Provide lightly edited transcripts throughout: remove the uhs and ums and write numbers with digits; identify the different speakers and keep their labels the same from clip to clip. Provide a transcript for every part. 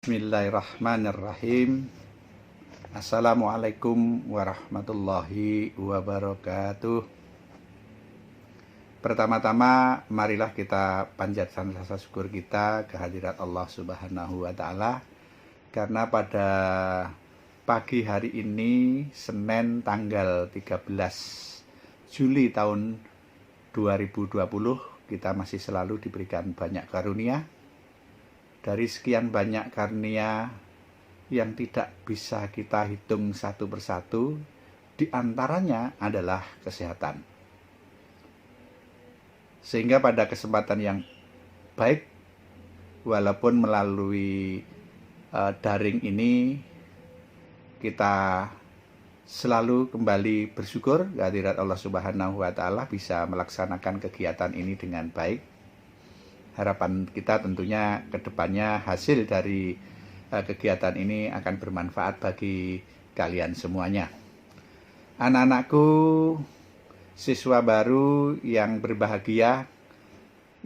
Speaker 1: Bismillahirrahmanirrahim. Assalamualaikum warahmatullahi wabarakatuh. Pertama-tama marilah kita panjatkan rasa syukur kita kehadirat Allah Subhanahu wa taala karena pada pagi hari ini Senin tanggal 13 Juli tahun 2020 kita masih selalu diberikan banyak karunia. Dari sekian banyak karunia yang tidak bisa kita hitung satu persatu, di antaranya adalah kesehatan. Sehingga pada kesempatan yang baik, walaupun melalui daring ini, kita selalu kembali bersyukur kehadirat Allah Subhanahu wa taala bisa melaksanakan kegiatan ini dengan baik. Harapan kita tentunya ke depannya hasil dari kegiatan ini akan bermanfaat bagi kalian semuanya. Anak-anakku, siswa baru yang berbahagia,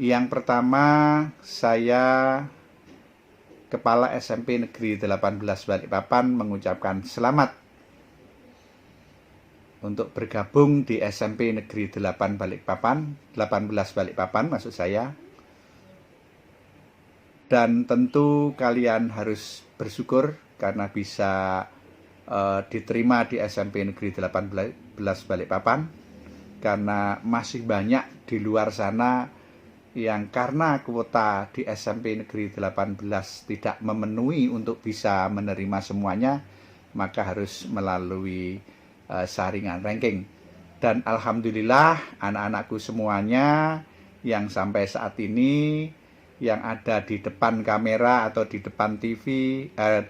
Speaker 1: yang pertama saya Kepala SMP Negeri 18 Balikpapan mengucapkan selamat untuk bergabung di SMP Negeri 18 Balikpapan maksud saya. Dan tentu kalian harus bersyukur karena bisa diterima di SMP Negeri 18 Balikpapan, karena masih banyak di luar sana yang karena kuota di SMP Negeri 18 tidak memenuhi untuk bisa menerima semuanya, maka harus melalui saringan ranking. Dan alhamdulillah anak-anakku semuanya yang sampai saat ini yang ada di depan kamera atau di depan TV,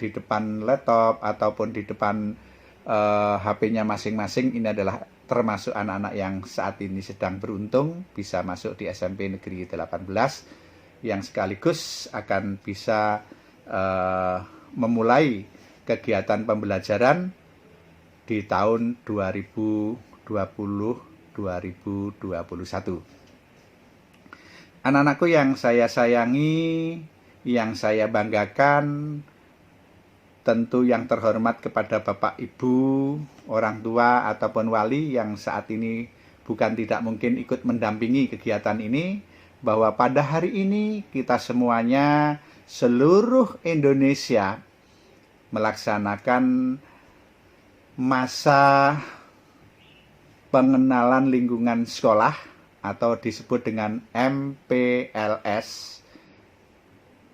Speaker 1: di depan laptop ataupun di depan HP-nya masing-masing, ini adalah termasuk anak-anak yang saat ini sedang beruntung bisa masuk di SMP Negeri 18 yang sekaligus akan bisa memulai kegiatan pembelajaran di tahun 2020-2021. Anak-anakku yang saya sayangi, yang saya banggakan, tentu yang terhormat kepada Bapak Ibu, orang tua ataupun wali yang saat ini bukan tidak mungkin ikut mendampingi kegiatan ini, bahwa pada hari ini kita semuanya, seluruh Indonesia melaksanakan masa pengenalan lingkungan sekolah atau disebut dengan MPLS,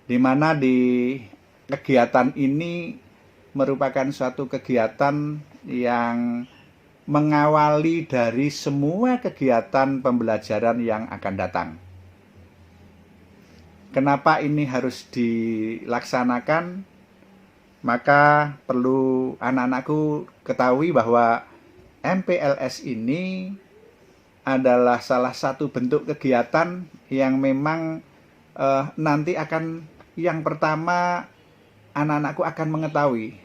Speaker 1: di mana di kegiatan ini merupakan suatu kegiatan yang mengawali dari semua kegiatan pembelajaran yang akan datang. Kenapa ini harus dilaksanakan? Maka perlu anak-anakku ketahui bahwa MPLS ini adalah salah satu bentuk kegiatan yang memang nanti akan, yang pertama anak-anakku akan mengetahui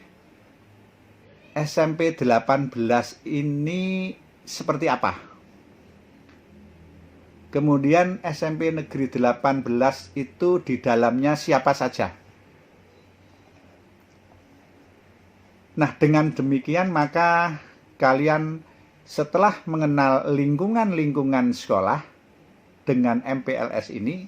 Speaker 1: SMP 18 ini seperti apa. Kemudian SMP Negeri 18 itu di dalamnya siapa saja. Nah, dengan demikian maka kalian setelah mengenal lingkungan-lingkungan sekolah dengan MPLS ini,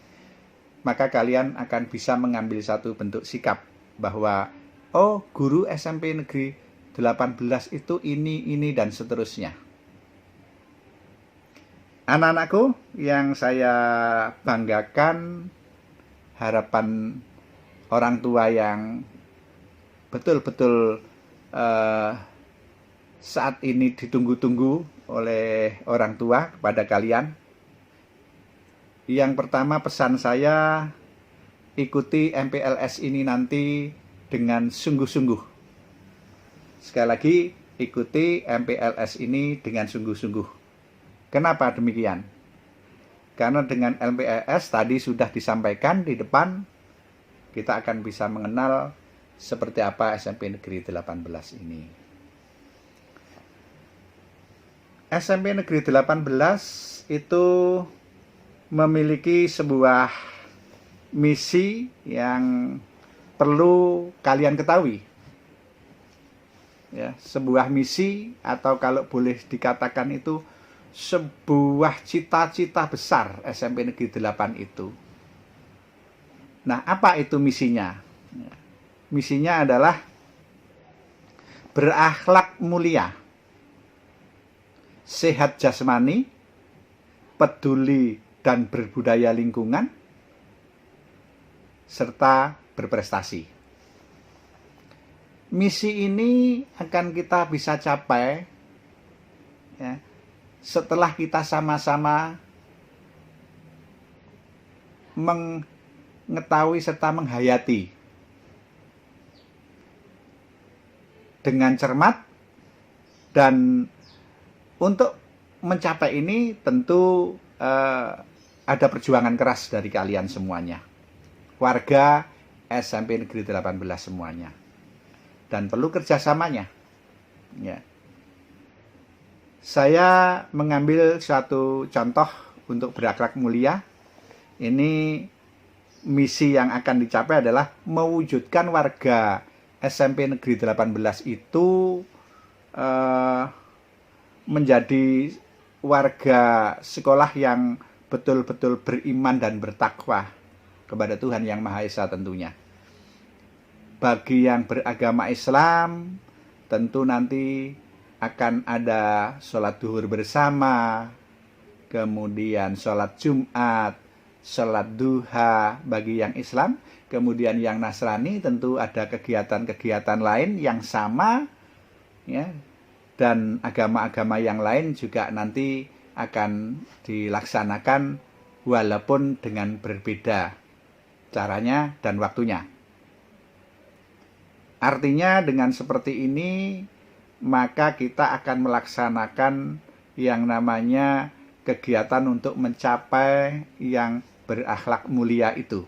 Speaker 1: maka kalian akan bisa mengambil satu bentuk sikap bahwa oh, guru SMP Negeri 18 itu ini dan seterusnya. Anak-anakku yang saya banggakan, harapan orang tua yang betul-betul saat ini ditunggu-tunggu oleh orang tua kepada kalian. Yang pertama pesan saya, ikuti MPLS ini nanti dengan sungguh-sungguh. Sekali lagi, ikuti MPLS ini dengan sungguh-sungguh. Kenapa demikian? Karena dengan MPLS tadi sudah disampaikan di depan, kita akan bisa mengenal seperti apa SMP Negeri 18 ini. SMP Negeri 18 itu memiliki sebuah misi yang perlu kalian ketahui. Ya, sebuah misi atau kalau boleh dikatakan itu sebuah cita-cita besar SMP Negeri 8 itu. Nah, apa itu misinya? Misinya adalah berakhlak mulia, sehat jasmani, peduli dan berbudaya lingkungan, serta berprestasi. Misi ini akan kita bisa capai ya, setelah kita sama-sama mengetahui serta menghayati dengan cermat, dan untuk mencapai ini tentu ada perjuangan keras dari kalian semuanya, warga SMP Negeri 18 semuanya, dan perlu kerjasamanya. Ya. Saya mengambil suatu contoh untuk berakhlak mulia. Ini misi yang akan dicapai adalah mewujudkan warga SMP Negeri 18 itu menjadi warga sekolah yang betul-betul beriman dan bertakwa kepada Tuhan Yang Maha Esa tentunya. Bagi yang beragama Islam, tentu nanti akan ada sholat duhur bersama, kemudian sholat Jumat, sholat duha bagi yang Islam. Kemudian yang Nasrani tentu ada kegiatan-kegiatan lain yang sama, ya, dan agama-agama yang lain juga nanti akan dilaksanakan walaupun dengan berbeda caranya dan waktunya. Artinya dengan seperti ini maka kita akan melaksanakan yang namanya kegiatan untuk mencapai yang berakhlak mulia itu.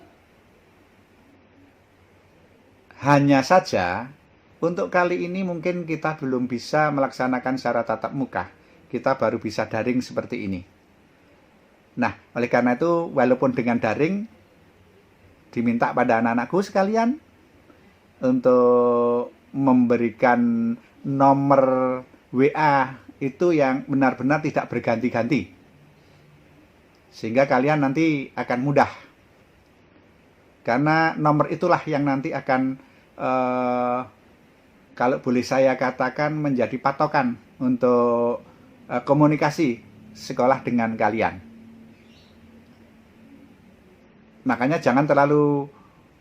Speaker 1: Hanya saja, untuk kali ini mungkin kita belum bisa melaksanakan secara tatap muka. Kita baru bisa daring seperti ini. Nah, oleh karena itu, walaupun dengan daring, diminta pada anak-anakku sekalian untuk memberikan nomor WA itu yang benar-benar tidak berganti-ganti. Sehingga kalian nanti akan mudah. Karena nomor itulah yang nanti akan kalau boleh saya katakan menjadi patokan untuk komunikasi sekolah dengan kalian. Makanya jangan terlalu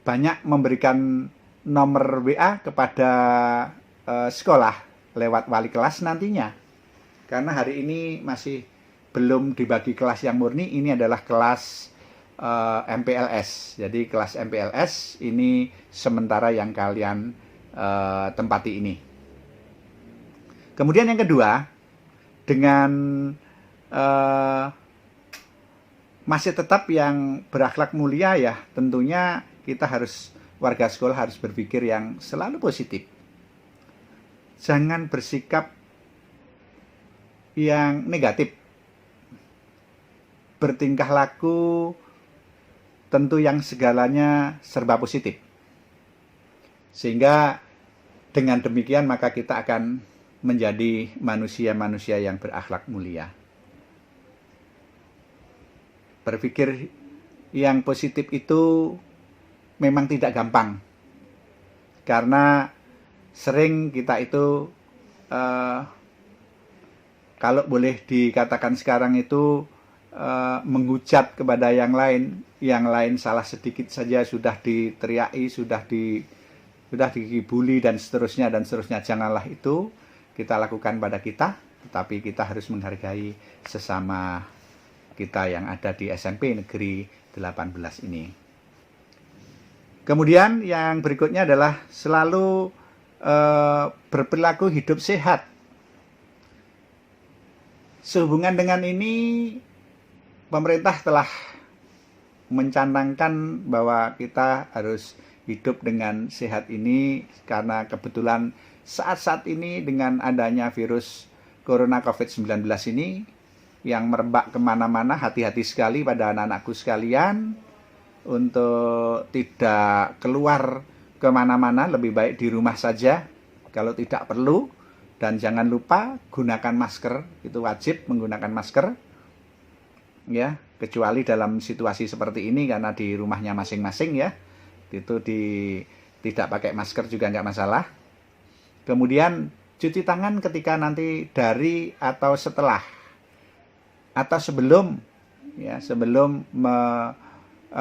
Speaker 1: banyak memberikan nomor WA kepada sekolah lewat wali kelas nantinya. Karena hari ini masih belum dibagi kelas yang murni, ini adalah kelas MPLS. Jadi kelas MPLS ini sementara yang kalian tempati ini. Kemudian yang kedua, dengan masih tetap yang berakhlak mulia ya, tentunya kita harus, warga sekolah harus berpikir yang selalu positif. Jangan bersikap yang negatif. Bertingkah laku tentu yang segalanya serba positif. Sehingga dengan demikian maka kita akan menjadi manusia-manusia yang berakhlak mulia. Berpikir yang positif itu memang tidak gampang. Karena sering kita itu kalau boleh dikatakan sekarang itu menghujat kepada yang lain salah sedikit saja sudah diteriaki, sudah dibully dan seterusnya. Janganlah itu kita lakukan pada kita, tetapi kita harus menghargai sesama kita yang ada di SMP Negeri 18 ini. Kemudian yang berikutnya adalah selalu berperilaku hidup sehat. Sehubungan dengan ini, pemerintah telah mencanangkan bahwa kita harus hidup dengan sehat ini, karena kebetulan saat-saat ini dengan adanya virus Corona COVID-19 ini yang merebak kemana-mana, hati-hati sekali pada anak-anakku sekalian untuk tidak keluar kemana-mana, lebih baik di rumah saja kalau tidak perlu. Dan jangan lupa gunakan masker, itu wajib menggunakan masker, ya, kecuali dalam situasi seperti ini karena di rumahnya masing-masing ya, itu tidak pakai masker juga nggak masalah. Kemudian cuci tangan ketika nanti dari atau setelah atau sebelum ya, sebelum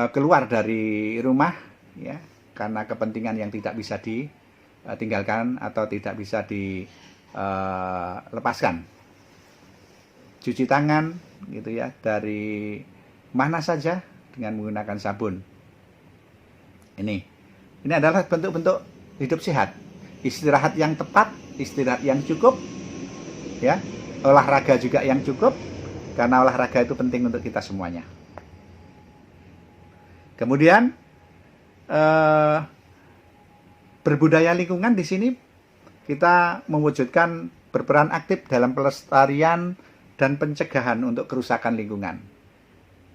Speaker 1: keluar dari rumah ya, karena kepentingan yang tidak bisa ditinggalkan atau tidak bisa dilepaskan. Cuci tangan gitu ya, dari mana saja dengan menggunakan sabun. Ini adalah bentuk-bentuk hidup sehat. Istirahat yang tepat, istirahat yang cukup, ya, olahraga juga yang cukup, karena olahraga itu penting untuk kita semuanya. Kemudian berbudaya lingkungan, di sini kita mewujudkan berperan aktif dalam pelestarian dan pencegahan untuk kerusakan lingkungan.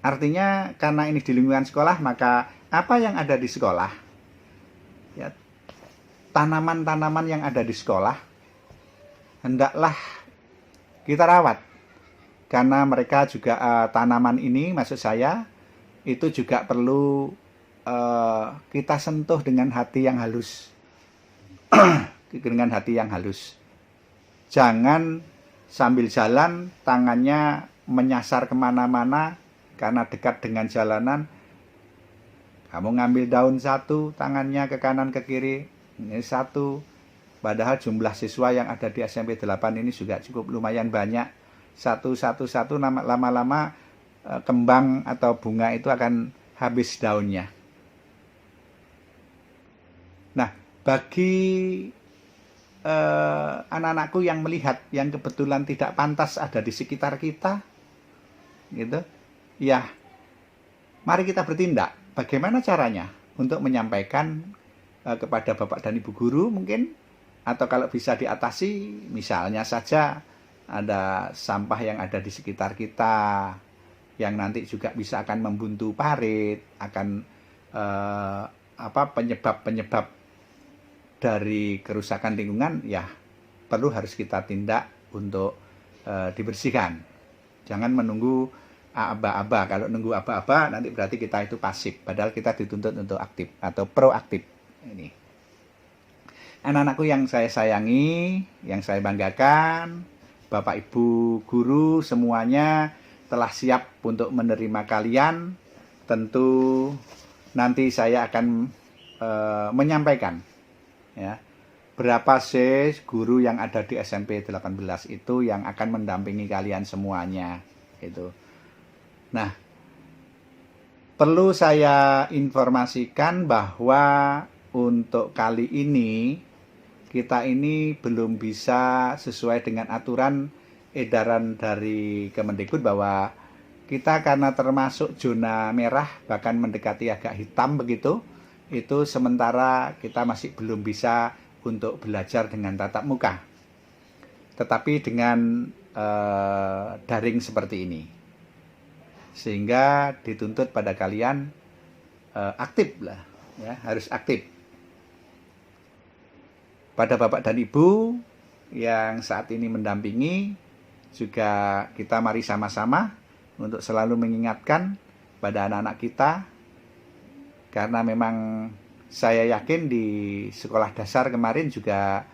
Speaker 1: Artinya karena ini di lingkungan sekolah, maka apa yang ada di sekolah, ya, tanaman-tanaman yang ada di sekolah hendaklah kita rawat, karena mereka juga tanaman ini, maksud saya, itu juga perlu kita sentuh dengan hati yang halus. Dengan hati yang halus. Jangan sambil jalan tangannya menyasar kemana-mana, karena dekat dengan jalanan kamu ngambil daun satu, tangannya ke kanan ke kiri, ini satu. Padahal jumlah siswa yang ada di SMP 8 ini juga cukup lumayan banyak. Satu lama-lama kembang atau bunga itu akan habis daunnya. Nah, bagi anak-anakku yang melihat, yang kebetulan tidak pantas ada di sekitar kita, gitu, ya, mari kita bertindak. Bagaimana caranya untuk menyampaikan kepada Bapak dan Ibu guru mungkin, atau kalau bisa diatasi, misalnya saja ada sampah yang ada di sekitar kita, yang nanti juga bisa akan membuntu parit, akan penyebab dari kerusakan lingkungan, ya perlu harus kita tindak untuk dibersihkan. Jangan menunggu aba-aba. Kalau nunggu aba-aba nanti berarti kita itu pasif, padahal kita dituntut untuk aktif atau proaktif. Ini anak-anakku yang saya sayangi, yang saya banggakan, Bapak Ibu guru semuanya telah siap untuk menerima kalian. Tentu nanti saya akan menyampaikan, ya, berapa sih guru yang ada di SMP 18 itu yang akan mendampingi kalian semuanya itu. Nah, perlu saya informasikan bahwa untuk kali ini kita ini belum bisa sesuai dengan aturan edaran dari Kemendikbud, bahwa kita karena termasuk zona merah, bahkan mendekati agak hitam begitu, itu sementara kita masih belum bisa untuk belajar dengan tatap muka, tetapi dengan daring seperti ini. Sehingga dituntut pada kalian aktif lah, ya, harus aktif. Pada Bapak dan Ibu yang saat ini mendampingi, juga kita mari sama-sama untuk selalu mengingatkan pada anak-anak kita, karena memang saya yakin di sekolah dasar kemarin juga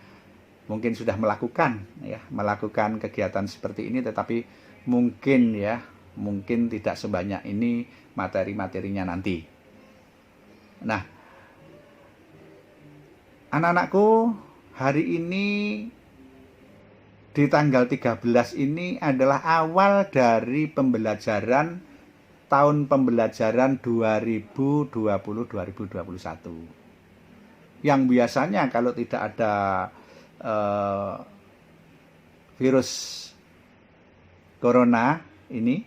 Speaker 1: mungkin sudah melakukan kegiatan seperti ini, tetapi mungkin tidak sebanyak ini materi-materinya nanti. Nah, anak-anakku, hari ini di tanggal 13 ini adalah awal dari pembelajaran tahun pembelajaran 2020-2021. Yang biasanya kalau tidak ada virus corona ini,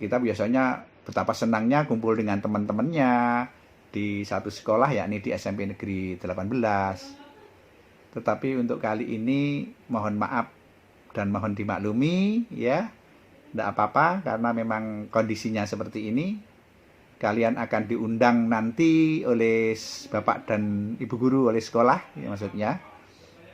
Speaker 1: kita biasanya betapa senangnya kumpul dengan teman-temannya di satu sekolah, yakni di SMP Negeri 18. Tetapi untuk kali ini mohon maaf dan mohon dimaklumi, ya, tidak apa-apa karena memang kondisinya seperti ini. kalian akan diundang nanti oleh bapak dan ibu guru, oleh sekolah ya, maksudnya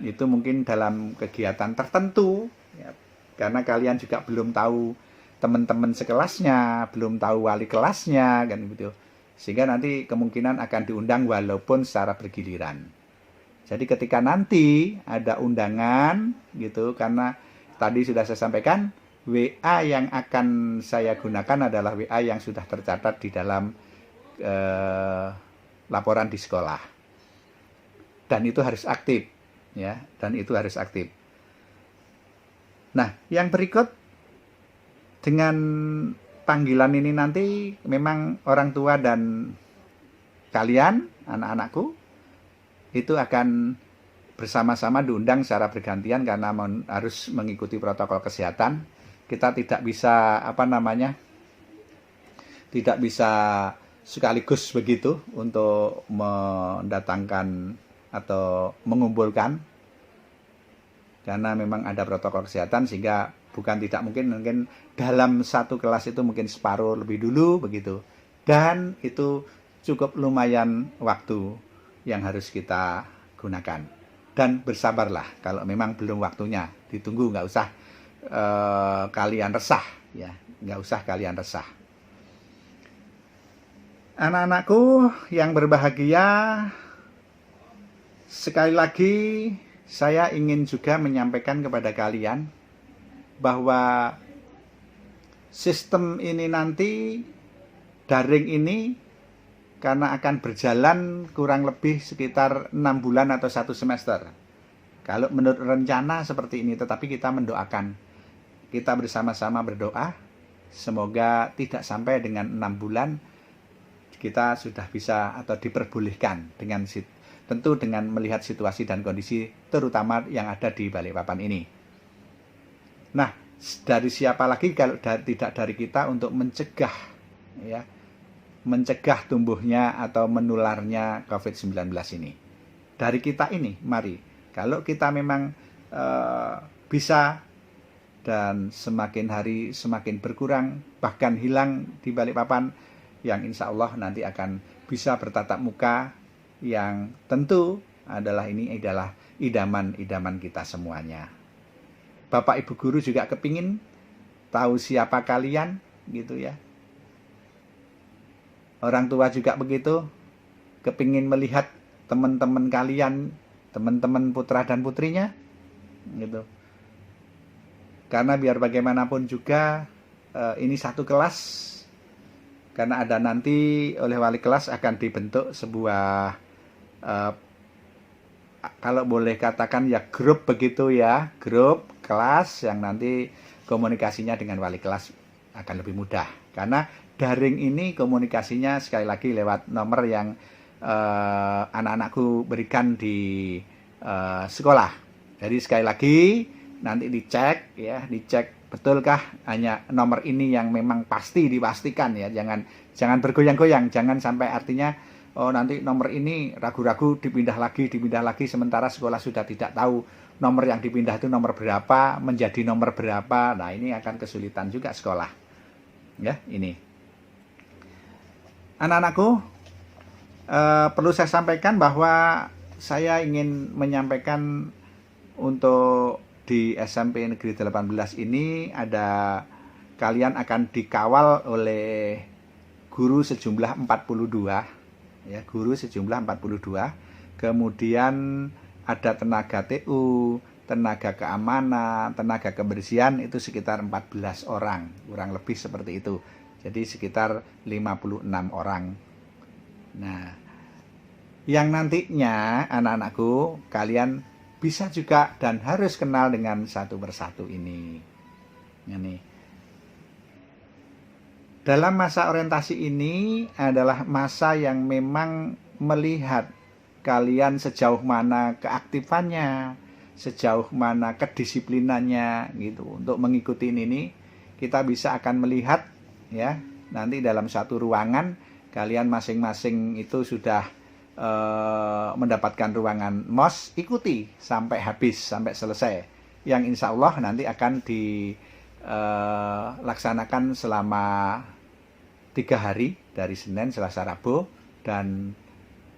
Speaker 1: itu mungkin dalam kegiatan tertentu ya, karena kalian juga belum tahu teman-teman sekelasnya, belum tahu wali kelasnya kan gitu, sehingga nanti kemungkinan akan diundang walaupun secara bergiliran. Jadi ketika nanti ada undangan gitu, karena tadi sudah saya sampaikan WA yang akan saya gunakan adalah WA yang sudah tercatat di dalam laporan di sekolah, dan itu harus aktif ya, dan itu harus aktif. Nah, yang berikut dengan panggilan ini nanti memang orang tua dan kalian, anak-anakku, itu akan bersama-sama diundang secara bergantian karena harus mengikuti protokol kesehatan. Kita tidak bisa tidak bisa sekaligus begitu untuk mendatangkan atau mengumpulkan, karena memang ada protokol kesehatan, sehingga bukan tidak mungkin dalam satu kelas itu mungkin separuh lebih dulu begitu, dan itu cukup lumayan waktu yang harus kita gunakan. Dan bersabarlah kalau memang belum waktunya, ditunggu, nggak usah kalian resah ya, nggak usah kalian resah. Anak-anakku yang berbahagia, sekali lagi saya ingin juga menyampaikan kepada kalian bahwa sistem ini nanti, daring ini, karena akan berjalan kurang lebih sekitar 6 bulan atau 1 semester. Kalau menurut rencana seperti ini, tetapi kita mendoakan, kita bersama-sama berdoa, semoga tidak sampai dengan 6 bulan kita sudah bisa atau diperbolehkan, dengan tentu dengan melihat situasi dan kondisi terutama yang ada di Balikpapan ini. Nah, dari siapa lagi kalau tidak dari kita untuk mencegah ya, mencegah tumbuhnya atau menularnya COVID-19 ini. Dari kita ini, mari. Kalau kita memang bisa, dan semakin hari semakin berkurang, bahkan hilang di Balikpapan, yang insya Allah nanti akan bisa bertatap muka, yang tentu adalah idaman-idaman kita semuanya. Bapak Ibu Guru juga kepingin tahu siapa kalian gitu ya. Orang tua juga begitu, kepingin melihat teman-teman kalian, teman-teman putra dan putrinya gitu. Karena biar bagaimanapun juga ini satu kelas, karena ada nanti oleh wali kelas akan dibentuk sebuah kalau boleh katakan ya grup begitu ya, grup kelas yang nanti komunikasinya dengan wali kelas akan lebih mudah, karena daring ini komunikasinya sekali lagi lewat nomor yang anak-anakku berikan di sekolah. Jadi sekali lagi nanti dicek ya, dicek betulkah hanya nomor ini yang memang pasti dipastikan ya, jangan bergoyang-goyang, jangan sampai artinya oh nanti nomor ini ragu-ragu dipindah lagi, sementara sekolah sudah tidak tahu nomor yang dipindah itu nomor berapa, menjadi nomor berapa. Nah, ini akan kesulitan juga sekolah. Ya, ini. Anak-anakku, perlu saya sampaikan bahwa saya ingin menyampaikan untuk di SMP Negeri 18 ini kalian akan dikawal oleh guru sejumlah 42. Ya, guru sejumlah 42, kemudian ada tenaga TU, tenaga keamanan, tenaga kebersihan, itu sekitar 14 orang, kurang lebih seperti itu. Jadi sekitar 56 orang. Nah, yang nantinya anak-anakku, kalian bisa juga dan harus kenal dengan satu persatu ini. Ini. Dalam masa orientasi ini adalah masa yang memang melihat kalian sejauh mana keaktifannya, sejauh mana kedisiplinannya gitu. Untuk mengikuti ini kita bisa akan melihat ya, nanti dalam satu ruangan kalian masing-masing itu sudah mendapatkan ruangan MOS, ikuti sampai habis, sampai selesai, yang insya Allah nanti akan dilaksanakan selama 3 hari dari Senin, Selasa, Rabu, dan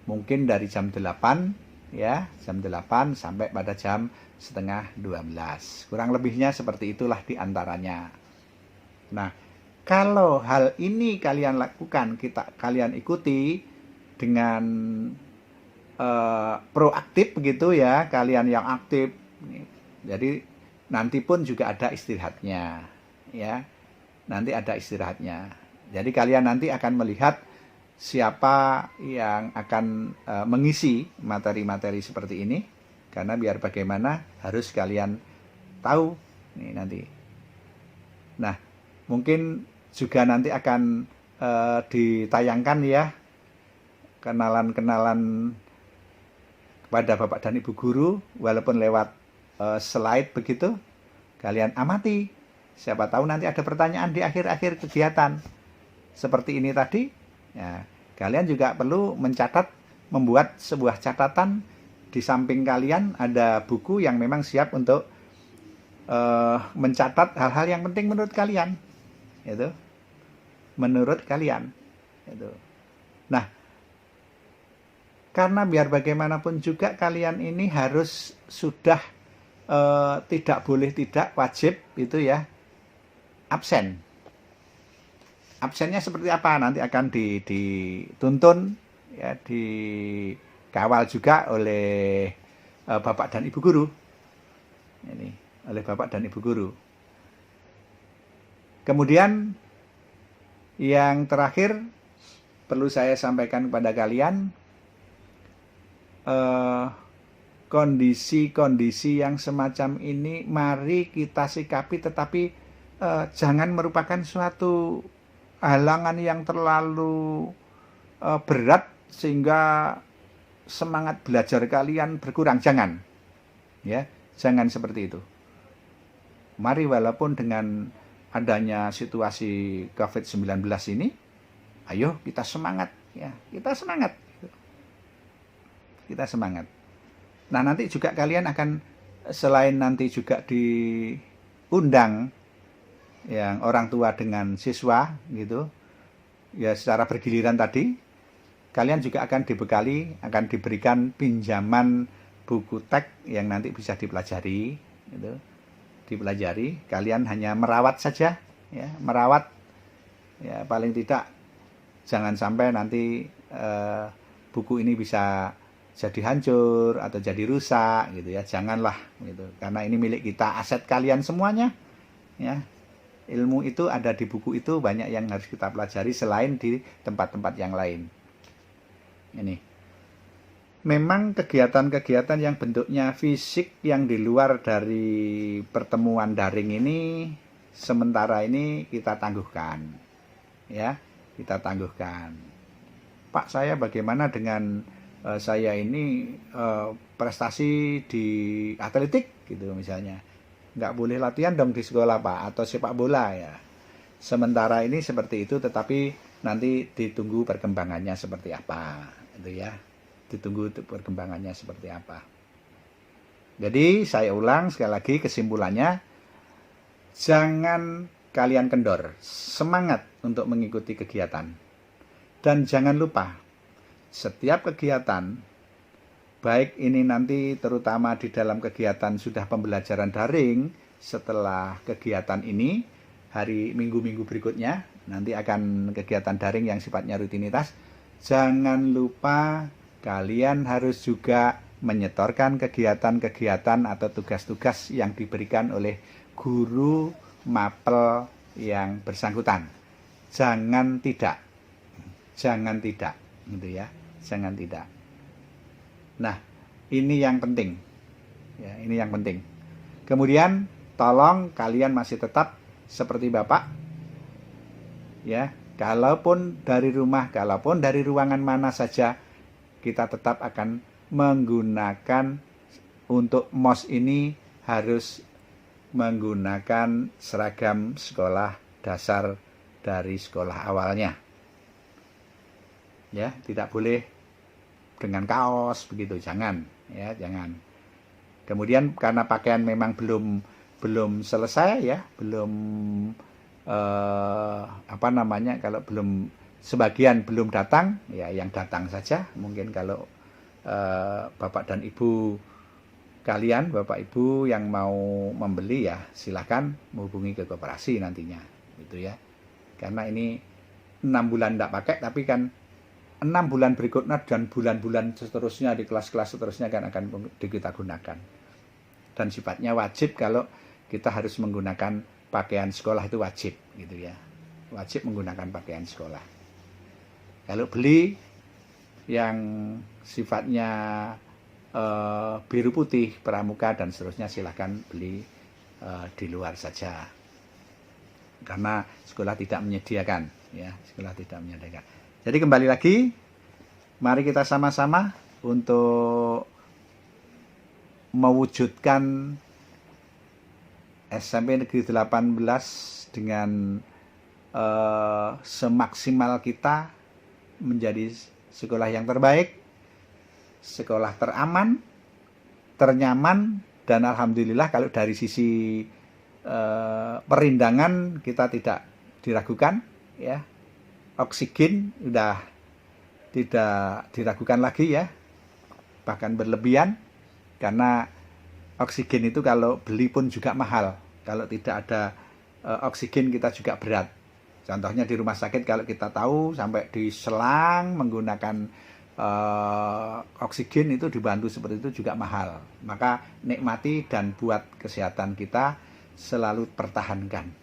Speaker 1: mungkin dari jam 8 ya, jam 8 sampai pada jam setengah 12. Kurang lebihnya seperti itulah diantaranya. Nah, kalau hal ini kalian lakukan, kalian ikuti dengan proaktif begitu ya, kalian yang aktif. Jadi nanti pun juga ada istirahatnya ya. Nanti ada istirahatnya. Jadi kalian nanti akan melihat siapa yang akan mengisi materi-materi seperti ini, karena biar bagaimana harus kalian tahu nih nanti. Nah, mungkin juga nanti akan ditayangkan ya kenalan-kenalan kepada Bapak dan Ibu guru, walaupun lewat slide begitu. Kalian amati, siapa tahu nanti ada pertanyaan di akhir-akhir kegiatan seperti ini tadi. Ya, kalian juga perlu mencatat, membuat sebuah catatan. Di samping kalian ada buku yang memang siap untuk mencatat hal-hal yang penting menurut kalian, itu menurut kalian itu. Nah, karena biar bagaimanapun juga kalian ini harus sudah tidak boleh tidak wajib itu ya absen. Absennya seperti apa nanti akan dituntun ya, dikawal juga oleh Bapak dan Ibu guru. Ini oleh Bapak dan Ibu guru. Kemudian yang terakhir perlu saya sampaikan kepada kalian, kondisi-kondisi yang semacam ini mari kita sikapi, tetapi jangan merupakan suatu halangan yang terlalu berat sehingga semangat belajar kalian berkurang. Jangan ya, jangan seperti itu. Mari walaupun dengan adanya situasi COVID-19 ini, ayo kita semangat ya, kita semangat. Kita semangat. Nah, nanti juga kalian akan, selain nanti juga diundang yang orang tua dengan siswa gitu ya, secara bergiliran tadi, kalian juga akan dibekali, akan diberikan pinjaman buku teks yang nanti bisa dipelajari gitu. Dipelajari, kalian hanya merawat saja ya, merawat ya, paling tidak jangan sampai nanti buku ini bisa jadi hancur atau jadi rusak gitu ya, janganlah gitu, karena ini milik kita, aset kalian semuanya ya. Ilmu itu ada di buku itu, banyak yang harus kita pelajari selain di tempat-tempat yang lain. Ini memang kegiatan-kegiatan yang bentuknya fisik yang di luar dari pertemuan daring ini sementara ini kita tangguhkan ya, kita tangguhkan. Pak, saya bagaimana dengan saya ini prestasi di atletik gitu misalnya, nggak boleh latihan dong di sekolah Pak, atau sepak bola ya. Sementara ini seperti itu, tetapi nanti ditunggu perkembangannya seperti apa itu ya, ditunggu perkembangannya seperti apa. Jadi saya ulang sekali lagi kesimpulannya, jangan kalian kendor, semangat untuk mengikuti kegiatan, dan jangan lupa setiap kegiatan, baik ini nanti terutama di dalam kegiatan sudah pembelajaran daring, setelah kegiatan ini, hari minggu-minggu berikutnya, nanti akan kegiatan daring yang sifatnya rutinitas, jangan lupa kalian harus juga menyetorkan kegiatan-kegiatan atau tugas-tugas yang diberikan oleh guru mapel yang bersangkutan. Jangan tidak, gitu ya. Jangan tidak. Nah, ini yang penting. Ya, ini yang penting. Kemudian tolong kalian masih tetap seperti Bapak. Ya, kalaupun dari rumah, kalaupun dari ruangan mana saja, kita tetap akan menggunakan, untuk MOS ini harus menggunakan seragam sekolah dasar dari sekolah awalnya. Ya, tidak boleh dengan kaos begitu, jangan ya, jangan. Kemudian karena pakaian memang belum selesai ya, belum kalau belum sebagian belum datang, ya yang datang saja. Mungkin kalau Bapak dan Ibu kalian, Bapak Ibu yang mau membeli ya silakan menghubungi ke koperasi nantinya, gitu ya. Karena ini 6 bulan tidak pakai, tapi kan 6 bulan berikutnya dan bulan-bulan seterusnya di kelas-kelas seterusnya kan akan kita gunakan. Dan sifatnya wajib kalau kita harus menggunakan pakaian sekolah, itu wajib, gitu ya. Wajib menggunakan pakaian sekolah. Kalau beli yang sifatnya biru putih, pramuka dan seterusnya silahkan beli di luar saja. Karena sekolah tidak menyediakan, ya, sekolah tidak menyediakan. Jadi kembali lagi, mari kita sama-sama untuk mewujudkan SMP Negeri 18 dengan semaksimal kita menjadi sekolah yang terbaik, sekolah teraman, ternyaman, dan alhamdulillah kalau dari sisi perindangan kita tidak diragukan, ya. Oksigen sudah tidak diragukan lagi, ya, bahkan berlebihan, karena oksigen itu kalau beli pun juga mahal. Kalau tidak ada oksigen kita juga berat. Contohnya di rumah sakit kalau kita tahu sampai diselang menggunakan oksigen itu dibantu seperti itu juga mahal. Maka nikmati dan buat kesehatan kita selalu pertahankan.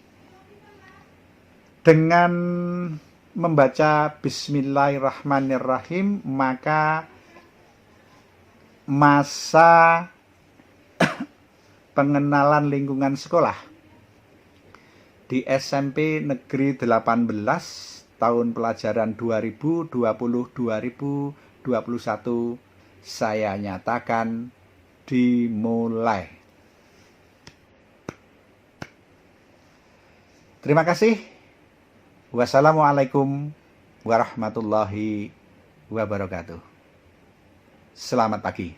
Speaker 1: Dengan membaca Bismillahirrahmanirrahim, maka masa pengenalan lingkungan sekolah di SMP Negeri 18 tahun pelajaran 2020-2021 saya nyatakan dimulai. Terima kasih. Wassalamualaikum warahmatullahi wabarakatuh. Selamat pagi.